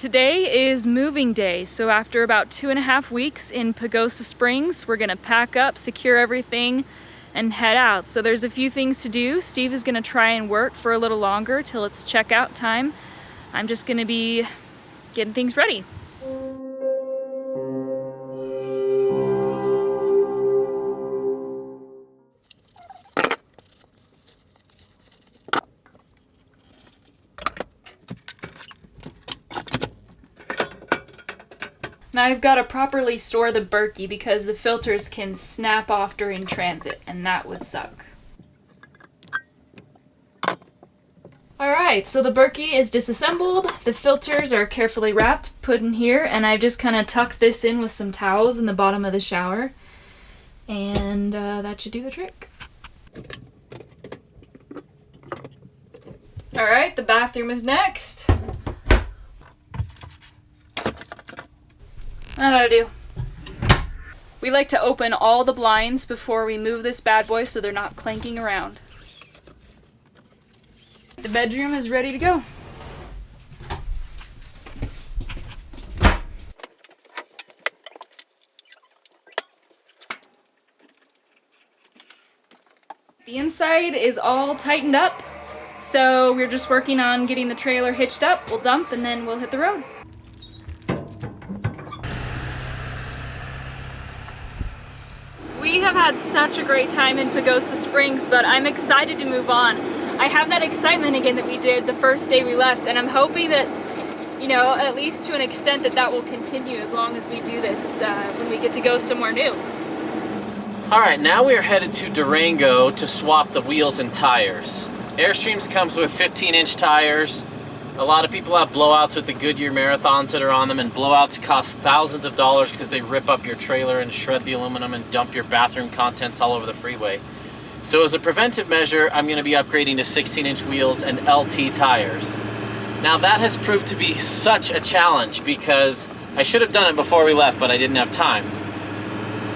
Today is moving day, so after about 2.5 weeks in Pagosa Springs, we're gonna pack up, secure everything, and head out. So there's a few things to do. Steve is gonna try and work for a little longer till it's checkout time. I'm just gonna be getting things ready. Now I've got to properly store the Berkey because the filters can snap off during transit, and that would suck. Alright, so the Berkey is disassembled, the filters are carefully wrapped, put in here, and I've just kind of tucked this in with some towels in the bottom of the shower, and that should do the trick. Alright, the bathroom is next. That ought to do. We like to open all the blinds before we move this bad boy so they're not clanking around. The bedroom is ready to go. The inside is all tightened up, so we're just working on getting the trailer hitched up. We'll dump and then we'll hit the road. We have had such a great time in Pagosa Springs, but I'm excited to move on. I have that excitement again that we did the first day we left, and I'm hoping that, you know, at least to an extent that will continue as long as we do this when we get to go somewhere new. Alright, now we are headed to Durango to swap the wheels and tires. Airstreams comes with 15-inch tires. A lot of people have blowouts with the Goodyear Marathons that are on them, and blowouts cost thousands of dollars because they rip up your trailer and shred the aluminum and dump your bathroom contents all over the freeway. So as a preventive measure, I'm going to be upgrading to 16-inch wheels and LT tires. Now that has proved to be such a challenge because I should have done it before we left, but I didn't have time.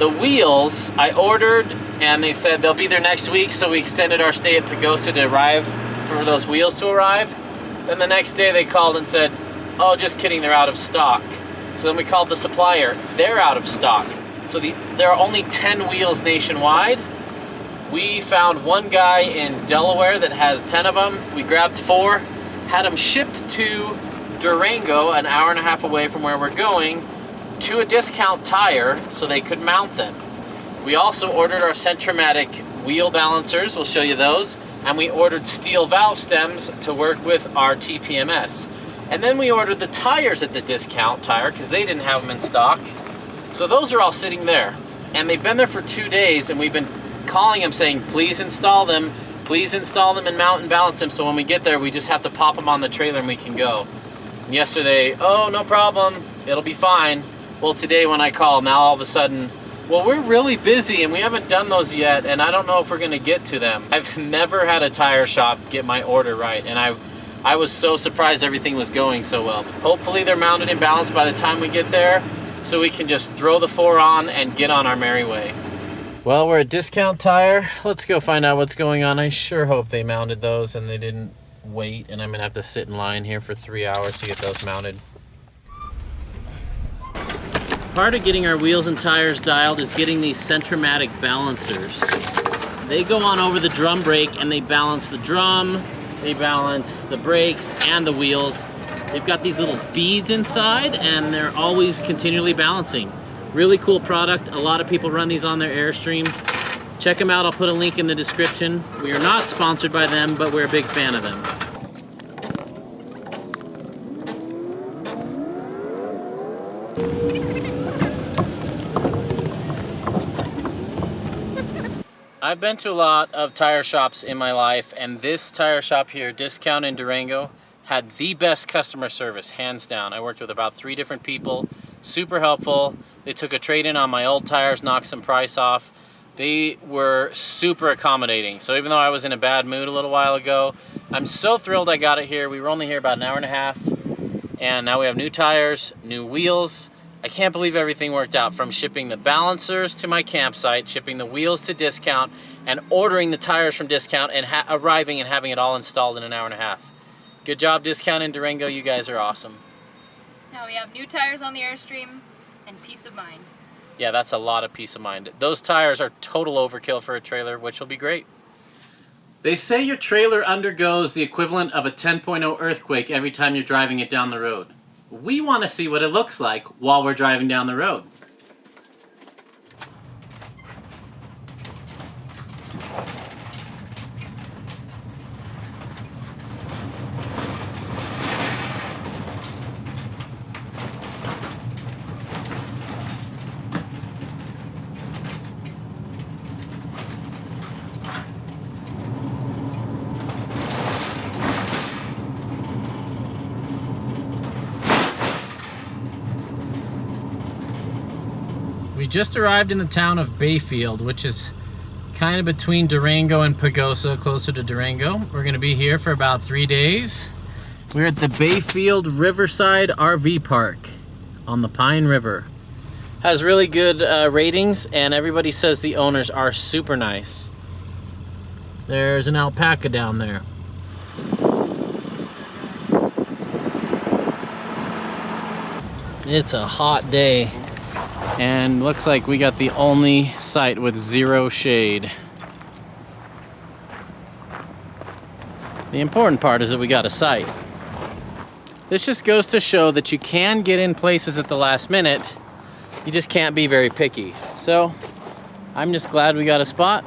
The wheels I ordered and they said they'll be there next week, so we extended our stay at Pagosa to arrive for those wheels to arrive. Then the next day they called and said, oh, just kidding, they're out of stock. So then we called the supplier, they're out of stock. So there are only 10 wheels nationwide. We found one guy in Delaware that has 10 of them. We grabbed 4, had them shipped to Durango, an hour and a half away from where we're going, to a discount tire so they could mount them. We also ordered our Centromatic wheel balancers, we'll show you those. And we ordered steel valve stems to work with our TPMS. And then we ordered the tires at the discount tire because they didn't have them in stock. So those are all sitting there. And they've been there for 2 days, and we've been calling them saying, please install them and mount and balance them, so when we get there we just have to pop them on the trailer and we can go. And yesterday, oh, no problem, it'll be fine. Well, today when I call, now all of a sudden, well, we're really busy and we haven't done those yet, and I don't know if we're gonna get to them. I've never had a tire shop get my order right, and I was so surprised everything was going so well. Hopefully they're mounted and balanced by the time we get there, so we can just throw the 4 on and get on our merry way. Well, we're at Discount Tire. Let's go find out what's going on. I sure hope they mounted those and they didn't wait, and I'm gonna have to sit in line here for 3 hours to get those mounted. Part of getting our wheels and tires dialed is getting these Centromatic balancers. They go on over the drum brake and they balance the drum, they balance the brakes and the wheels. They've got these little beads inside and they're always continually balancing. Really cool product. A lot of people run these on their Airstreams. Check them out, I'll put a link in the description. We are not sponsored by them, but we're a big fan of them. I've been to a lot of tire shops in my life, and this tire shop here, Discount in Durango, had the best customer service, hands down. I worked with about 3 different people, super helpful. They took a trade-in on my old tires, knocked some price off. They were super accommodating. So even though I was in a bad mood a little while ago, I'm so thrilled I got it here. We were only here about an hour and a half, and now we have new tires, new wheels. I can't believe everything worked out, from shipping the balancers to my campsite, shipping the wheels to Discount, and ordering the tires from Discount, and arriving and having it all installed in an hour and a half. Good job, Discount in Durango. You guys are awesome. Now we have new tires on the Airstream and peace of mind. Yeah, that's a lot of peace of mind. Those tires are total overkill for a trailer, which will be great. They say your trailer undergoes the equivalent of a 10.0 earthquake every time you're driving it down the road. We want to see what it looks like while we're driving down the road. We just arrived in the town of Bayfield, which is kind of between Durango and Pagosa, closer to Durango. We're going to be here for about 3 days. We're at the Bayfield Riverside RV Park on the Pine River. Has really good ratings, and everybody says the owners are super nice. There's an alpaca down there. It's a hot day. And looks like we got the only site with 0 shade. The important part is that we got a site. This just goes to show that you can get in places at the last minute. You just can't be very picky. So I'm just glad we got a spot.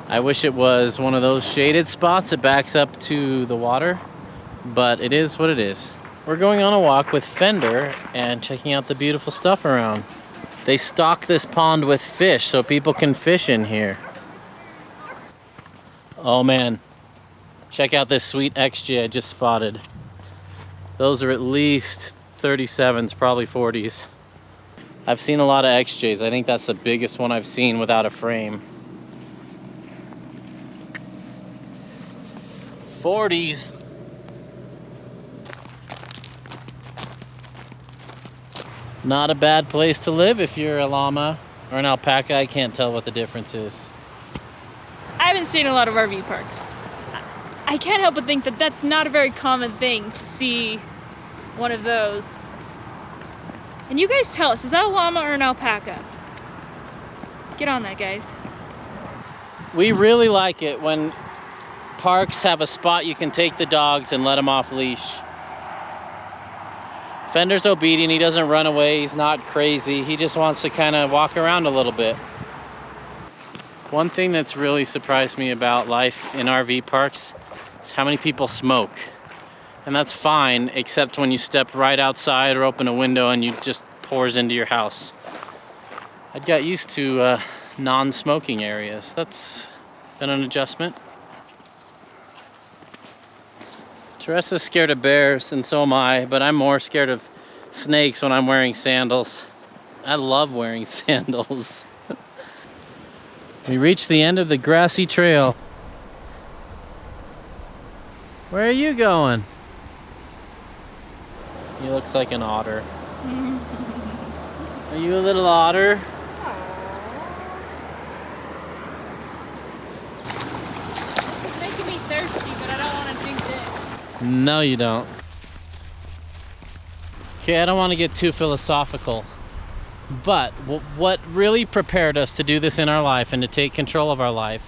I wish it was one of those shaded spots that backs up to the water, but it is what it is. We're going on a walk with Fender and checking out the beautiful stuff around. They stock this pond with fish so people can fish in here. Oh man, check out this sweet XJ I just spotted. Those are at least 37s, probably 40s. I've seen a lot of XJs. I think that's the biggest one I've seen without a frame. 40s. Not a bad place to live if you're a llama or an alpaca. I can't tell what the difference is. I haven't stayed in a lot of RV parks. I can't help but think that that's not a very common thing to see one of those. And you guys tell us, is that a llama or an alpaca? Get on that, guys. We really like it when parks have a spot you can take the dogs and let them off leash. Fender's obedient, he doesn't run away, he's not crazy, he just wants to kind of walk around a little bit. One thing that's really surprised me about life in RV parks is how many people smoke. And that's fine, except when you step right outside or open a window and you just pours into your house. I got used to non-smoking areas. That's been an adjustment. Teresa's scared of bears, and so am I, but I'm more scared of snakes when I'm wearing sandals. I love wearing sandals. We reached the end of the grassy trail. Where are you going? He looks like an otter. Are you a little otter? It's making me thirsty, but I don't want to drink this. No, you don't. Okay, I don't want to get too philosophical, but what really prepared us to do this in our life and to take control of our life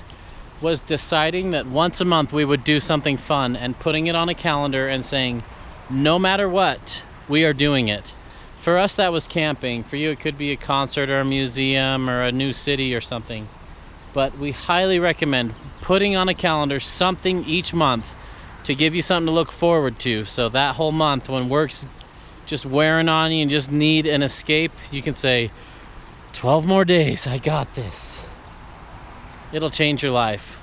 was deciding that once a month we would do something fun and putting it on a calendar and saying, no matter what, we are doing it. For us, that was camping. For you, it could be a concert or a museum or a new city or something. But we highly recommend putting on a calendar something each month to give you something to look forward to. So that whole month, when work's just wearing on you and just need an escape, you can say, 12 more days, I got this. It'll change your life.